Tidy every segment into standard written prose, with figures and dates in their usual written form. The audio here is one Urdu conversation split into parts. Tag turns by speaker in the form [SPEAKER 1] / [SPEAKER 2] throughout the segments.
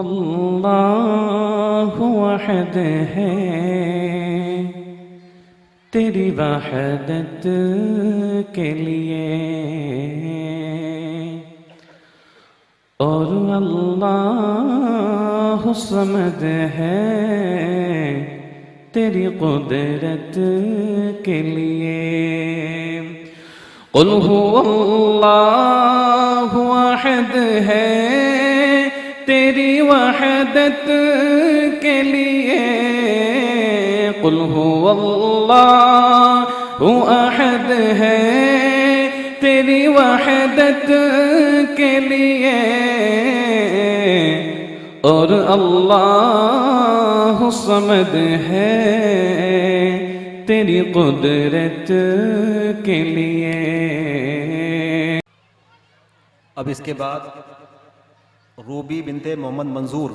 [SPEAKER 1] اللہ وحد ہے تیری وحدت کے لیے، اور اللہ صمد ہے تیری قدرت کے لیے۔ قل هو اللہ احد ہے تیری وحدت کے لیے، قل هو اللہ احد ہے تیری وحدت کے لیے، اور اللہ صمد ہے تیری قدرت کے لیے۔
[SPEAKER 2] اب اس کے بعد روبی بنت محمد منظور،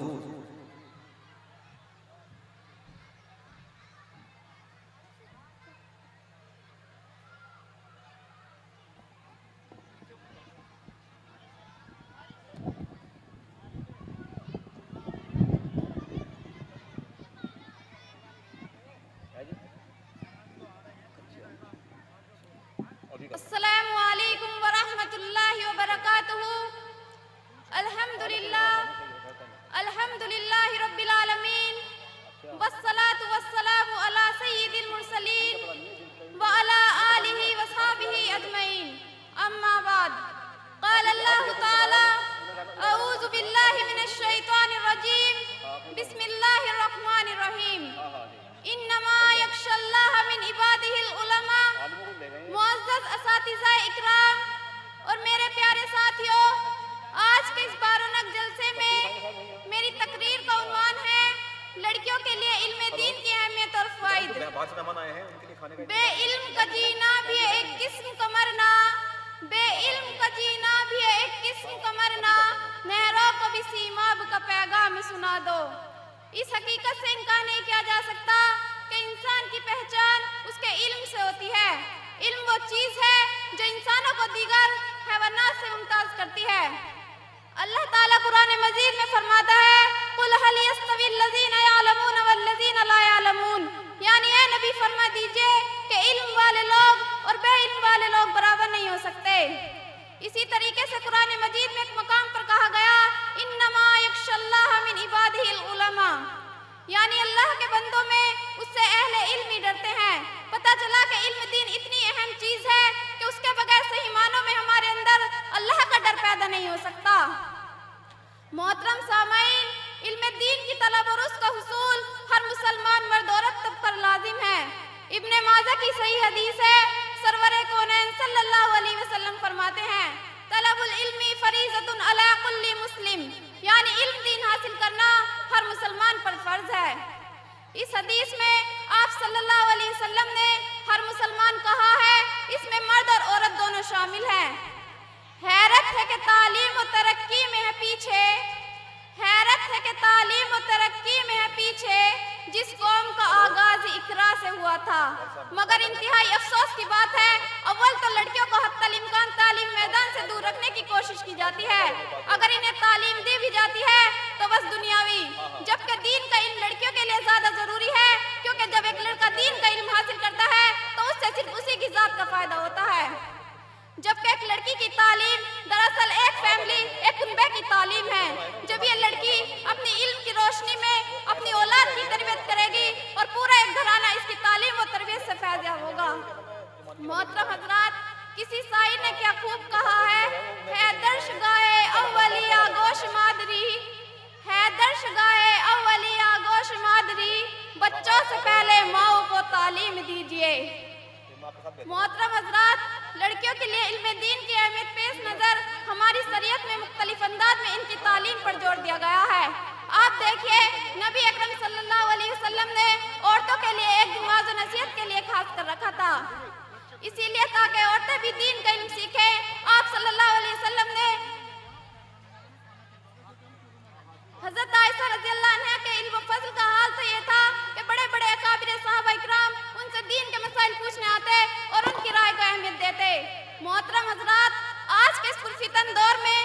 [SPEAKER 3] السلام علیکم ورحمۃ اللہ وبرکاتہ۔ الحمد للہ رب العالمین، والصلاة والسلام علی سید المرسلین وعلی آلہ وصحبہ اجمعین، اما بعد، قال اللہ تعالی اعوذ باللہ من الشیطان الرجیم، بسم اللہ الرحمن الرحیم، انما یخشی اللہ من عبادہ العلماء۔ معزز اساتذہ اکرام اور میرے پیارے ساتھیوں، آج کے اس بارونق جلسے میں میری تقریر کا عنوان ہے لڑکیوں کے لیے علم دین کی اہمیت اور فوائد۔ بے علم کا جینا بھی ایک قسم کا مرنا، بے علم کا جینا بھی ایک قسم کا مرنا، نہروں کو بھی سیماب کا پیغام سنا دو۔ اس حقیقت سے انکار نہیں کیا جا سکتا کہ انسان کی پہچان اس کے علم سے ہوتی ہے۔ علم وہ چیز ہے جو انسانوں کو دیگر حیوانات سے ممتاز کرتی ہے۔ اللہ تعالیٰ قرآن مجید میں فرماتا ہے قُلْ هَلْ يَسْتَوِي الَّذِينَ يَعْلَمُونَ وَالَّذِينَ لَا يَعْلَمُونَ، یعنی اے نبی فرما دیجئے کہ علم والے لوگ اور بے علم والے لوگ برابر نہیں ہو سکتے۔ اسی طریقے سے قرآن مجید میں ایک مقام پر کہا گیا انما یخشی اللہ من عبادہ العلماء، یعنی اللہ کے بندوں میں اس سے اہل علم ہی ڈرتے ہیں۔ پتہ چلا کہ علم دین اتنی اہم چیز ہے کہ اس کے بغیر صحیح معنوں میں ہمارے اندر اللہ کا ڈر پیدا نہیں ہو سکتا۔ محترم سامعین، علم دین کی طلب اور اس کا حصول ہر مسلمان مرد عورت پر لازم ہے۔ ابن ماجہ کی صحیح حدیث ہے، سرور کونین صلی اللہ علیہ وسلم فرماتے ہیں طلب العلم فریضۃ علی کل مسلم، یعنی علم دین حاصل کرنا ہر مسلمان پر فرض ہے۔ اس حدیث میں آپ صلی اللہ علیہ وسلم نے ہر مسلمان کہا ہے، اس میں مرد اور عورت دونوں شامل ہیں۔ حیرت ہے کہ تعلیم و ترقی میں ہے پیچھے، حیرت ہے کہ تعلیم و ترقی میں ہے پیچھے، جس قوم کا آغاز اقرا سے ہوا تھا۔ مگر انتہائی افسوس کی بات ہے، اول تو لڑکیوں کو حتی الامکان تعلیم میدان سے دور رکھنے کی کوشش کی جاتی ہے۔ اگر انہیں تعلیم دی بھی جاتی ہے تو بس دنیاوی، جبکہ دین کا علم لڑکیوں کے لیے زیادہ ضروری ہے، کیونکہ جب ایک لڑکا دین کا علم حاصل کرتا ہے تو اس سے صرف اسی کی ذات کا فائدہ ہوتا ہے، جبکہ ایک لڑکی کی تعلیم دراصل ایک فیملی، ایک کنبے کی تعلیم ہے۔ جب یہ لڑکی اپنی علم کی روشنی میں اپنی اولاد کی تربیت کرے گی اور پورا ایک گھرانہ اس کی تعلیم و تربیت سے فیض یاب ہوگا۔ محترم حضرات، کسی شاعر نے کیا خوب کہا ہے درش گائے اولیاء گوش مادری، ہے درش گائے اولیاء گوش مادری، بچوں سے پہلے ماؤں کو تعلیم دیجئے۔ محترم حضرات، لڑکیوں کے لیے علم دین کی اہمیت پیش نظر ہماری شریعت میں مختلف انداز میں ان کی تعلیم پر زور دیا گیا ہے۔ آپ دیکھیے نبی اکرم صلی اللہ علیہ وسلم نے عورتوں کے لیے ایک دن واعظ و نصیحت کے لیے خاص کر رکھا تھا، اسی لیے تاکہ عورتیں بھی دین کا علم سیکھیں۔ آپ صلی اللہ علیہ وسلم نے حضرت عائشہ رضی اللہ عنہ کے علم و فضل کا حال تو یہ تھا کہ بڑے بڑے اکابر صحابہ اکرام ان سے دین کے مسائل پوچھنے آتے اور ان کی رائے کو اہمیت دیتے۔ محترم حضرات، آج کے اس پرفتن دور میں